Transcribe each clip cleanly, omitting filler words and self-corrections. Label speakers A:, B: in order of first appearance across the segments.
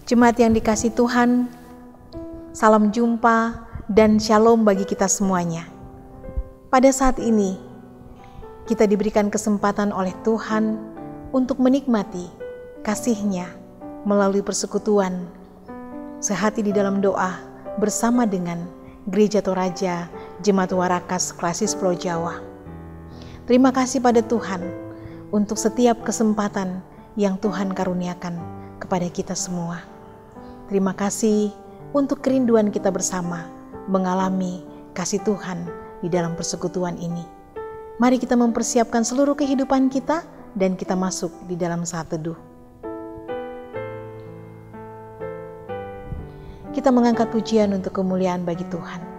A: Jemaat yang dikasihi Tuhan, salam jumpa dan shalom bagi kita semuanya. Pada saat ini, kita diberikan kesempatan oleh Tuhan untuk menikmati kasih-Nya melalui persekutuan sehati di dalam doa bersama dengan Gereja Toraja Jemaat Warakas Klasis Pulau Jawa. Terima kasih pada Tuhan untuk setiap kesempatan yang Tuhan karuniakan kepada kita semua. Terima kasih untuk kerinduan kita bersama mengalami kasih Tuhan di dalam persekutuan ini. Mari kita mempersiapkan seluruh kehidupan kita dan kita masuk di dalam saat teduh. Kita mengangkat pujian untuk kemuliaan bagi Tuhan.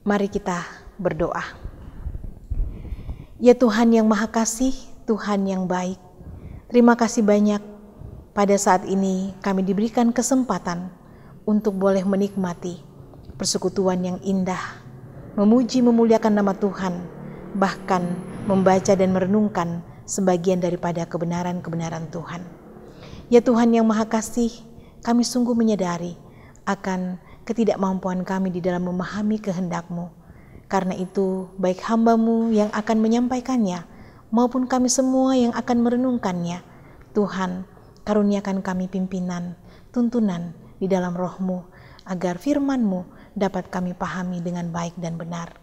A: Mari kita berdoa. Ya Tuhan yang Maha Kasih, Tuhan yang baik, terima kasih banyak pada saat ini kami diberikan kesempatan untuk boleh menikmati persekutuan yang indah, memuji memuliakan nama Tuhan, bahkan membaca dan merenungkan sebagian daripada kebenaran-kebenaran Tuhan. Ya Tuhan yang Maha Kasih, kami sungguh menyadari akan ketidakmampuan kami di dalam memahami kehendak-Mu. Karena itu, baik hamba-Mu yang akan menyampaikannya, maupun kami semua yang akan merenungkannya, Tuhan, karuniakan kami pimpinan, tuntunan di dalam roh-Mu, agar firman-Mu dapat kami pahami dengan baik dan benar.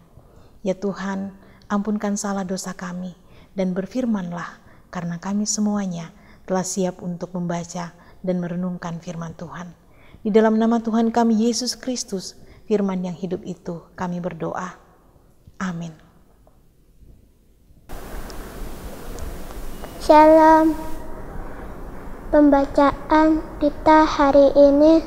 A: Ya Tuhan, ampunkan salah dosa kami, dan berfirmanlah, karena kami semuanya telah siap untuk membaca dan merenungkan firman Tuhan. Di dalam nama Tuhan kami Yesus Kristus, firman yang hidup itu, kami berdoa. Amin.
B: Shalom. Pembacaan kita hari ini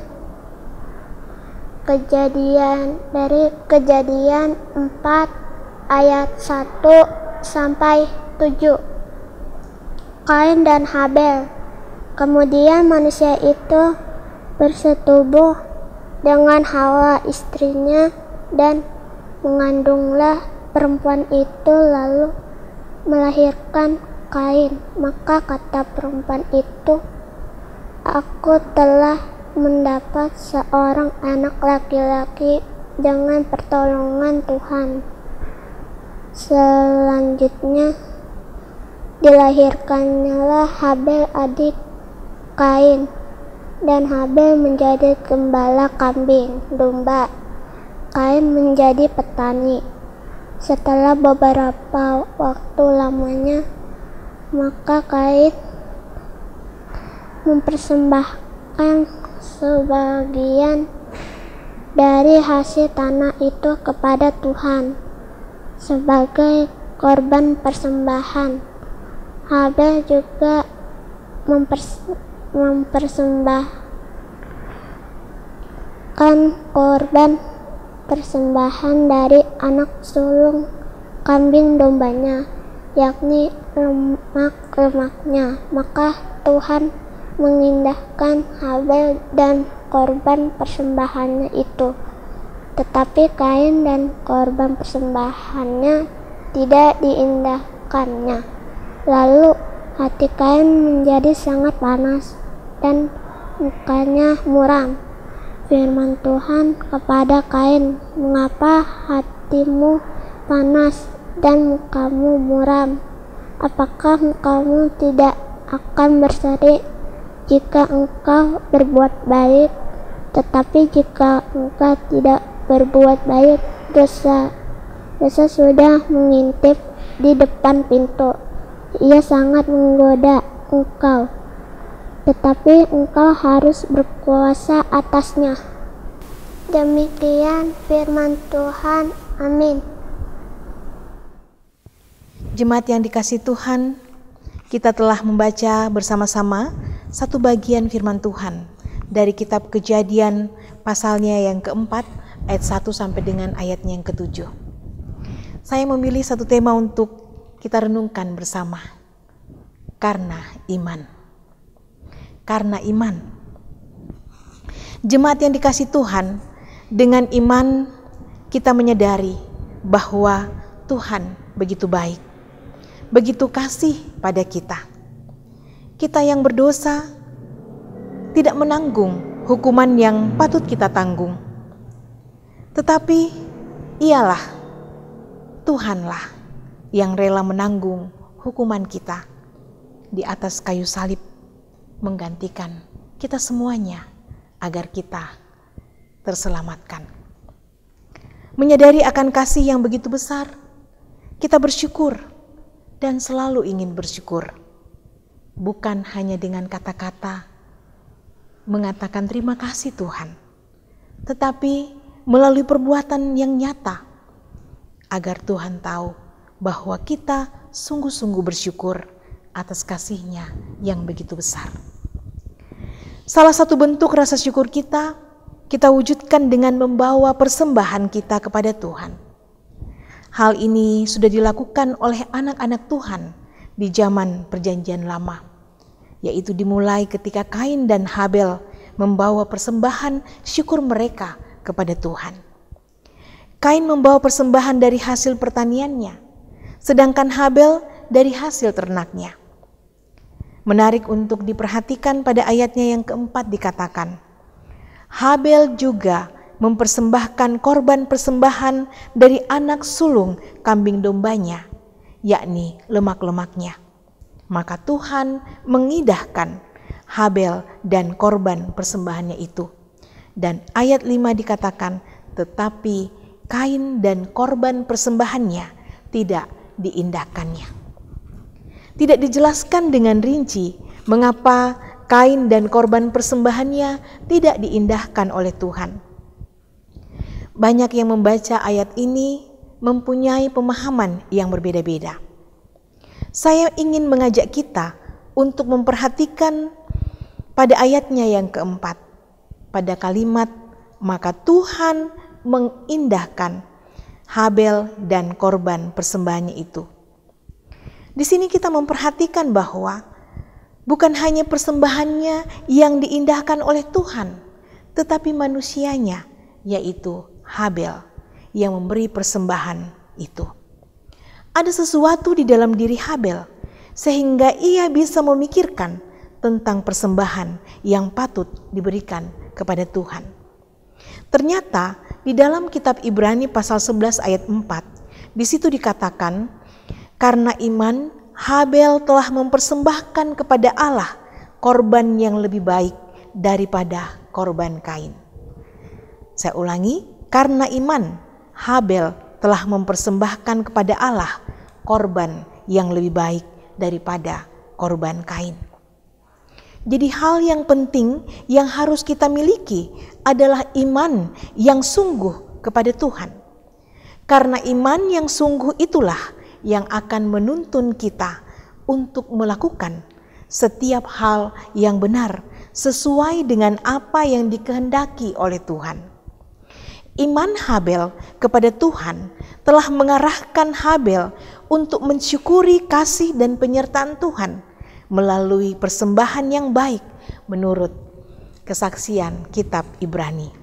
B: dari Kejadian 4 ayat 1 sampai 7. Kain dan Habel. Kemudian manusia itu bersetubuh dengan Hawa istrinya dan mengandunglah perempuan itu lalu melahirkan Kain. Maka kata perempuan itu, "Aku telah mendapat seorang anak laki-laki dengan pertolongan Tuhan." Selanjutnya dilahirkannya Habel adik Kain. Dan Habel menjadi gembala kambing domba, Kain menjadi petani. Setelah beberapa waktu lamanya, maka Kain mempersembahkan sebagian dari hasil tanah itu kepada Tuhan sebagai korban persembahan. Habel juga mempersembahkan korban persembahan dari anak sulung kambing dombanya, yakni lemak-lemaknya. Maka Tuhan mengindahkan Habel dan korban persembahannya itu. Tetapi Kain dan korban persembahannya tidak diindahkannya. Lalu hati Kain menjadi sangat panas dan mukanya muram. Firman Tuhan kepada Kain, "Mengapa hatimu panas dan mukamu muram? Apakah mukamu tidak akan berseri jika engkau berbuat baik? Tetapi jika engkau tidak berbuat baik, dosa sudah mengintip di depan pintu. Ia sangat menggoda engkau, tetapi engkau harus berkuasa atasnya." Demikian firman Tuhan. Amin.
A: Jemaat yang dikasihi Tuhan, kita telah membaca bersama-sama satu bagian firman Tuhan dari kitab Kejadian pasalnya yang keempat ayat 1 sampai dengan ayatnya yang ke-7. Saya memilih satu tema untuk kita renungkan bersama. Karena iman. Karena iman. Jemaat yang dikasihi Tuhan, dengan iman kita menyadari bahwa Tuhan begitu baik, begitu kasih pada kita. Kita yang berdosa tidak menanggung hukuman yang patut kita tanggung. Tetapi ialah Tuhanlah yang rela menanggung hukuman kita di atas kayu salib, menggantikan kita semuanya agar kita terselamatkan. Menyadari akan kasih yang begitu besar, kita bersyukur dan selalu ingin bersyukur. Bukan hanya dengan kata-kata mengatakan terima kasih Tuhan, tetapi melalui perbuatan yang nyata, agar Tuhan tahu bahwa kita sungguh-sungguh bersyukur atas kasih-Nya yang begitu besar. Salah satu bentuk rasa syukur kita wujudkan dengan membawa persembahan kita kepada Tuhan. Hal ini sudah dilakukan oleh anak-anak Tuhan di zaman Perjanjian Lama, yaitu dimulai ketika Kain dan Habel membawa persembahan syukur mereka kepada Tuhan. Kain membawa persembahan dari hasil pertaniannya, sedangkan Habel dari hasil ternaknya. Menarik untuk diperhatikan pada ayatnya yang keempat dikatakan, Habel juga mempersembahkan korban persembahan dari anak sulung kambing dombanya, yakni lemak-lemaknya. Maka Tuhan mengindahkan Habel dan korban persembahannya itu. Dan ayat 5 dikatakan, tetapi Kain dan korban persembahannya tidak diindahkannya. Tidak dijelaskan dengan rinci mengapa Kain dan korban persembahannya tidak diindahkan oleh Tuhan. Banyak yang membaca ayat ini mempunyai pemahaman yang berbeda-beda. Saya ingin mengajak kita untuk memperhatikan pada ayatnya yang keempat, pada kalimat, maka Tuhan mengindahkan Habel dan korban persembahannya itu. Di sini kita memperhatikan bahwa bukan hanya persembahannya yang diindahkan oleh Tuhan, tetapi manusianya, yaitu Habel, yang memberi persembahan itu. Ada sesuatu di dalam diri Habel, sehingga ia bisa memikirkan tentang persembahan yang patut diberikan kepada Tuhan. Ternyata di dalam kitab Ibrani pasal 11 ayat 4, di situ dikatakan, karena iman Habel telah mempersembahkan kepada Allah korban yang lebih baik daripada korban Kain. Saya ulangi, karena iman Habel telah mempersembahkan kepada Allah korban yang lebih baik daripada korban Kain. Jadi hal yang penting yang harus kita miliki adalah iman yang sungguh kepada Tuhan. Karena iman yang sungguh itulah yang akan menuntun kita untuk melakukan setiap hal yang benar sesuai dengan apa yang dikehendaki oleh Tuhan. Iman Habel kepada Tuhan telah mengarahkan Habel untuk mensyukuri kasih dan penyertaan Tuhan melalui persembahan yang baik menurut kesaksian kitab Ibrani.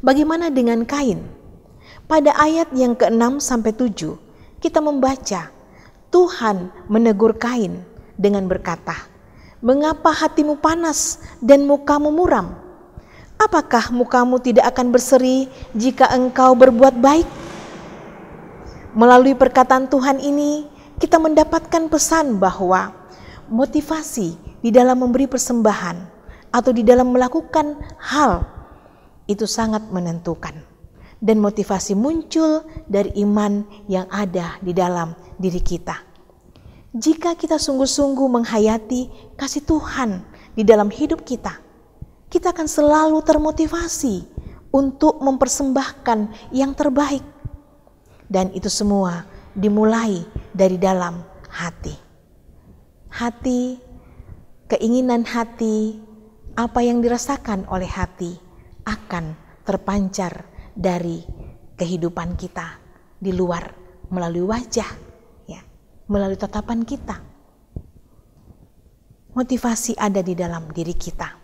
A: Bagaimana dengan Kain? Pada ayat yang ke-6-7 kita membaca Tuhan menegur Kain dengan berkata, "Mengapa hatimu panas dan mukamu muram? Apakah mukamu tidak akan berseri jika engkau berbuat baik?" Melalui perkataan Tuhan ini, kita mendapatkan pesan bahwa motivasi di dalam memberi persembahan atau di dalam melakukan hal itu sangat menentukan. Dan motivasi muncul dari iman yang ada di dalam diri kita. Jika kita sungguh-sungguh menghayati kasih Tuhan di dalam hidup kita, kita akan selalu termotivasi untuk mempersembahkan yang terbaik. Dan itu semua dimulai dari dalam hati. Hati, keinginan hati, apa yang dirasakan oleh hati akan terpancar dari kehidupan kita di luar melalui wajah, ya, melalui tatapan kita. Motivasi ada di dalam diri kita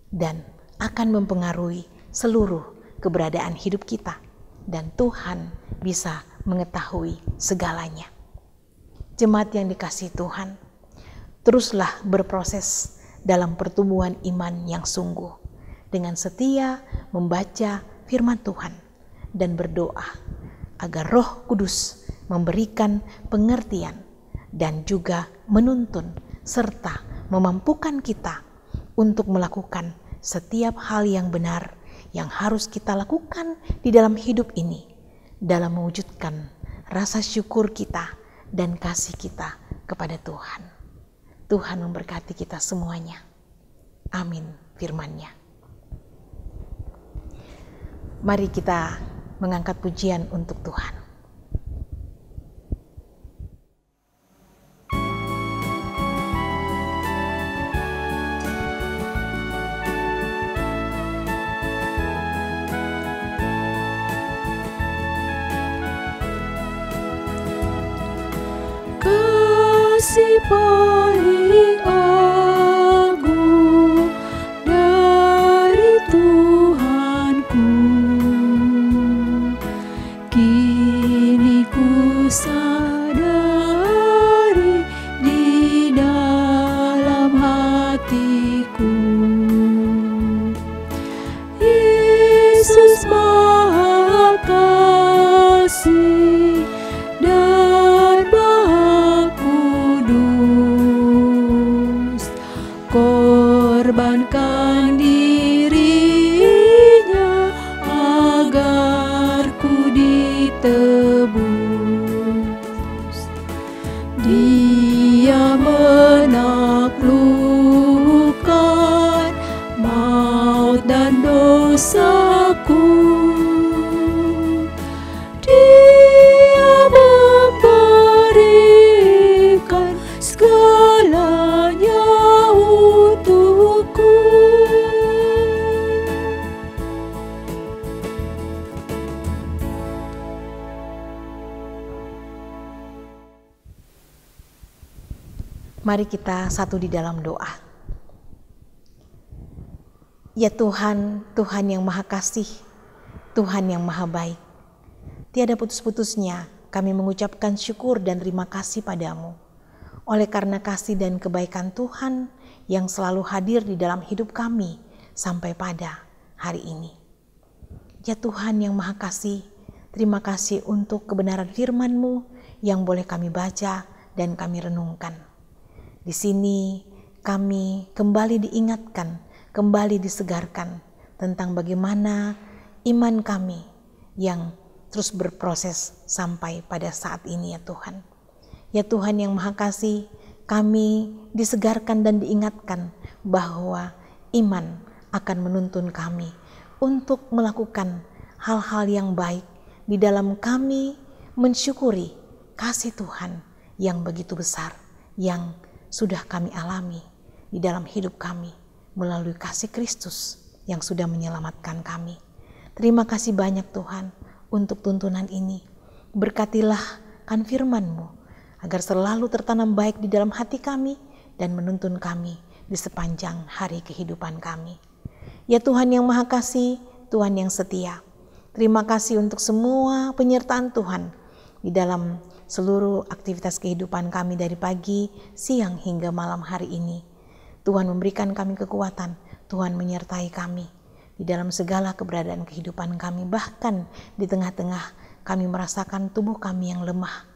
A: dan akan mempengaruhi seluruh keberadaan hidup kita, dan Tuhan bisa mengetahui segalanya. Jemaat yang dikasihi Tuhan, teruslah berproses dalam pertumbuhan iman yang sungguh dengan setia membaca firman Tuhan dan berdoa agar Roh Kudus memberikan pengertian dan juga menuntun serta memampukan kita untuk melakukan setiap hal yang benar yang harus kita lakukan di dalam hidup ini dalam mewujudkan rasa syukur kita dan kasih kita kepada Tuhan. Tuhan memberkati kita semuanya. Amin firman-Nya. Mari kita mengangkat pujian untuk Tuhan.
C: Kasih paling agung dari Tuhanku, kini ku sadari di dalam hatiku. Yesus Maha Kasih dan Maha Kudus, korbankan dirinya agar ku ditebus. Dia menaklukkan maut dan dosaku. Dia memberikan segalanya untukku.
A: Mari kita satu di dalam doa. Ya Tuhan, Tuhan yang Maha Kasih, Tuhan yang Maha Baik, tiada putus-putusnya kami mengucapkan syukur dan terima kasih padamu. Oleh karena kasih dan kebaikan Tuhan yang selalu hadir di dalam hidup kami sampai pada hari ini. Ya Tuhan yang Maha Kasih, terima kasih untuk kebenaran firman-Mu yang boleh kami baca dan kami renungkan. Di sini kami kembali diingatkan, kembali disegarkan tentang bagaimana iman kami yang terus berproses sampai pada saat ini ya Tuhan. Ya Tuhan yang Maha Kasih, kami disegarkan dan diingatkan bahwa iman akan menuntun kami untuk melakukan hal-hal yang baik di dalam kami mensyukuri kasih Tuhan yang begitu besar yang sudah kami alami di dalam hidup kami melalui kasih Kristus yang sudah menyelamatkan kami. Terima kasih banyak Tuhan untuk tuntunan ini. Berkatilah kan firman-Mu agar selalu tertanam baik di dalam hati kami dan menuntun kami di sepanjang hari kehidupan kami. Ya Tuhan yang Maha Kasih, Tuhan yang setia, terima kasih untuk semua penyertaan Tuhan di dalam seluruh aktivitas kehidupan kami dari pagi, siang hingga malam hari ini. Tuhan memberikan kami kekuatan, Tuhan menyertai kami di dalam segala keberadaan kehidupan kami, bahkan di tengah-tengah kami merasakan tubuh kami yang lemah.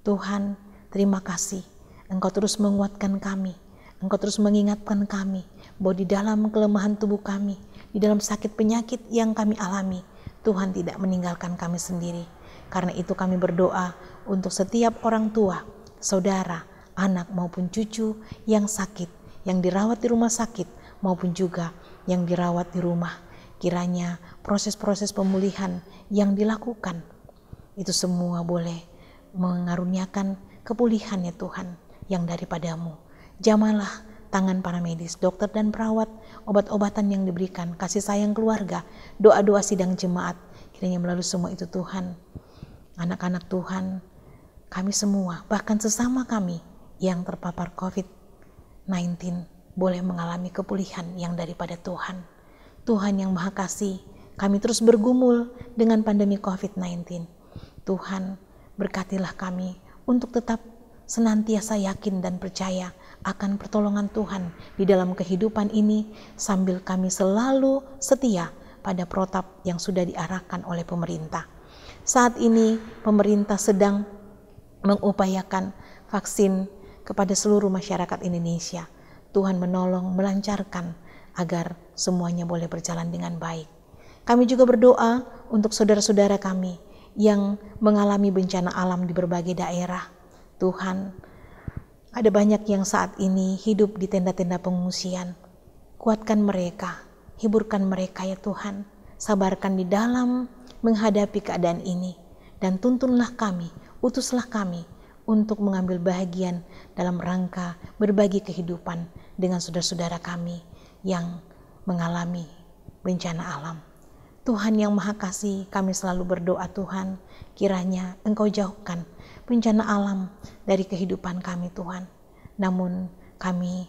A: Tuhan, terima kasih, Engkau terus menguatkan kami, Engkau terus mengingatkan kami bahwa di dalam kelemahan tubuh kami, di dalam sakit penyakit yang kami alami, Tuhan tidak meninggalkan kami sendiri. Karena itu kami berdoa untuk setiap orang tua, saudara, anak maupun cucu yang sakit, yang dirawat di rumah sakit maupun juga yang dirawat di rumah. Kiranya proses-proses pemulihan yang dilakukan itu semua boleh mengaruniakan kepulihan ya Tuhan yang daripadamu. Jamalah tangan para medis, dokter dan perawat, obat-obatan yang diberikan, kasih sayang keluarga, doa-doa sidang jemaat. Kiranya melalui semua itu Tuhan, anak-anak Tuhan, kami semua, bahkan sesama kami yang terpapar COVID-19 boleh mengalami kepulihan yang daripada Tuhan. Tuhan yang Maha Kasih, kami terus bergumul dengan pandemi COVID-19. Tuhan, berkatilah kami untuk tetap senantiasa yakin dan percaya akan pertolongan Tuhan di dalam kehidupan ini, sambil kami selalu setia pada protap yang sudah diarahkan oleh pemerintah. Saat ini pemerintah sedang mengupayakan vaksin kepada seluruh masyarakat Indonesia. Tuhan menolong, melancarkan agar semuanya boleh berjalan dengan baik. Kami juga berdoa untuk saudara-saudara kami yang mengalami bencana alam di berbagai daerah. Tuhan, ada banyak yang saat ini hidup di tenda-tenda pengungsian. Kuatkan mereka, hiburkan mereka ya Tuhan. Sabarkan di dalam menghadapi keadaan ini. Dan tuntunlah kami, utuslah kami untuk mengambil bahagian dalam rangka berbagi kehidupan dengan saudara-saudara kami yang mengalami bencana alam. Tuhan yang Maha Kasih, kami selalu berdoa Tuhan, kiranya Engkau jauhkan bencana alam dari kehidupan kami Tuhan. Namun kami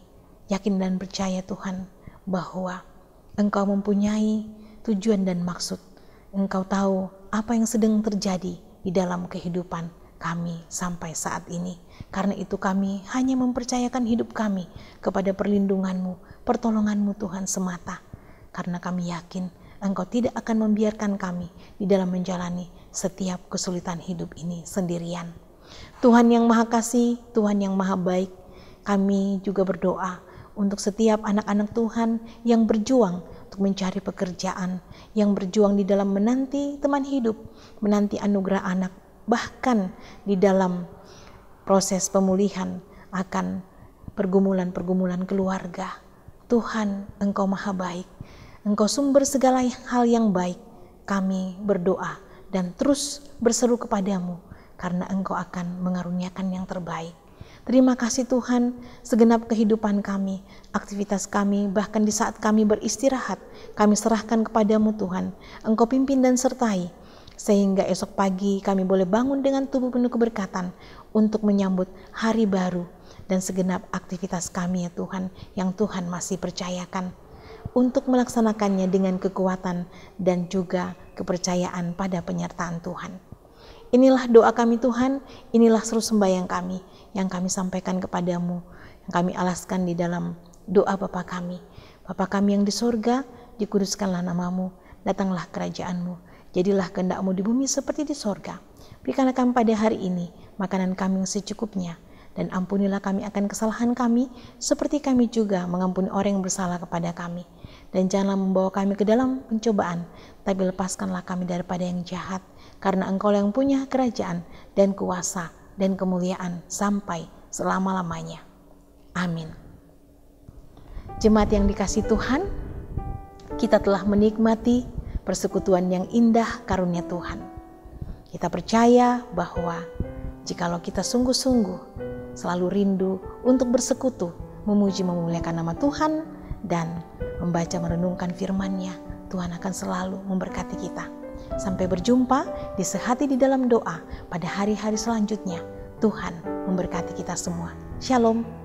A: yakin dan percaya Tuhan bahwa Engkau mempunyai tujuan dan maksud. Engkau tahu apa yang sedang terjadi di dalam kehidupan kami sampai saat ini. Karena itu kami hanya mempercayakan hidup kami kepada perlindungan-Mu, pertolongan-Mu Tuhan semata. Karena kami yakin Engkau tidak akan membiarkan kami di dalam menjalani setiap kesulitan hidup ini sendirian. Tuhan yang Maha Kasih, Tuhan yang Maha Baik, kami juga berdoa untuk setiap anak-anak Tuhan yang berjuang untuk mencari pekerjaan, yang berjuang di dalam menanti teman hidup, menanti anugerah anak, bahkan di dalam proses pemulihan akan pergumulan-pergumulan keluarga. Tuhan, Engkau Maha Baik, Engkau sumber segala hal yang baik. Kami berdoa dan terus berseru kepadamu karena Engkau akan mengaruniakan yang terbaik. Terima kasih Tuhan, segenap kehidupan kami, aktivitas kami, bahkan di saat kami beristirahat, kami serahkan kepadamu Tuhan. Engkau pimpin dan sertai, sehingga esok pagi kami boleh bangun dengan tubuh penuh keberkatan untuk menyambut hari baru dan segenap aktivitas kami ya Tuhan, yang Tuhan masih percayakan untuk melaksanakannya dengan kekuatan dan juga kepercayaan pada penyertaan Tuhan. Inilah doa kami Tuhan, inilah seru sembahyang kami yang kami sampaikan kepadamu, yang kami alaskan di dalam doa Bapa kami. Bapa kami yang di surga, dikuduskanlah namamu, datanglah kerajaanmu, jadilah kehendak-Mu di bumi seperti di surga. Berikanlah kami pada hari ini makanan kami yang secukupnya, dan ampunilah kami akan kesalahan kami, seperti kami juga mengampuni orang yang bersalah kepada kami. Dan janganlah membawa kami ke dalam pencobaan, tapi lepaskanlah kami daripada yang jahat, karena Engkau yang punya kerajaan dan kuasa dan kemuliaan sampai selama-lamanya. Amin. Jemaat yang dikasihi Tuhan, kita telah menikmati persekutuan yang indah karunia Tuhan. Kita percaya bahwa jikalau kita sungguh-sungguh selalu rindu untuk bersekutu, memuji memuliakan nama Tuhan, dan membaca merenungkan firman-Nya, Tuhan akan selalu memberkati kita. Sampai berjumpa di Sehati di Dalam Doa pada hari-hari selanjutnya. Tuhan memberkati kita semua. Shalom.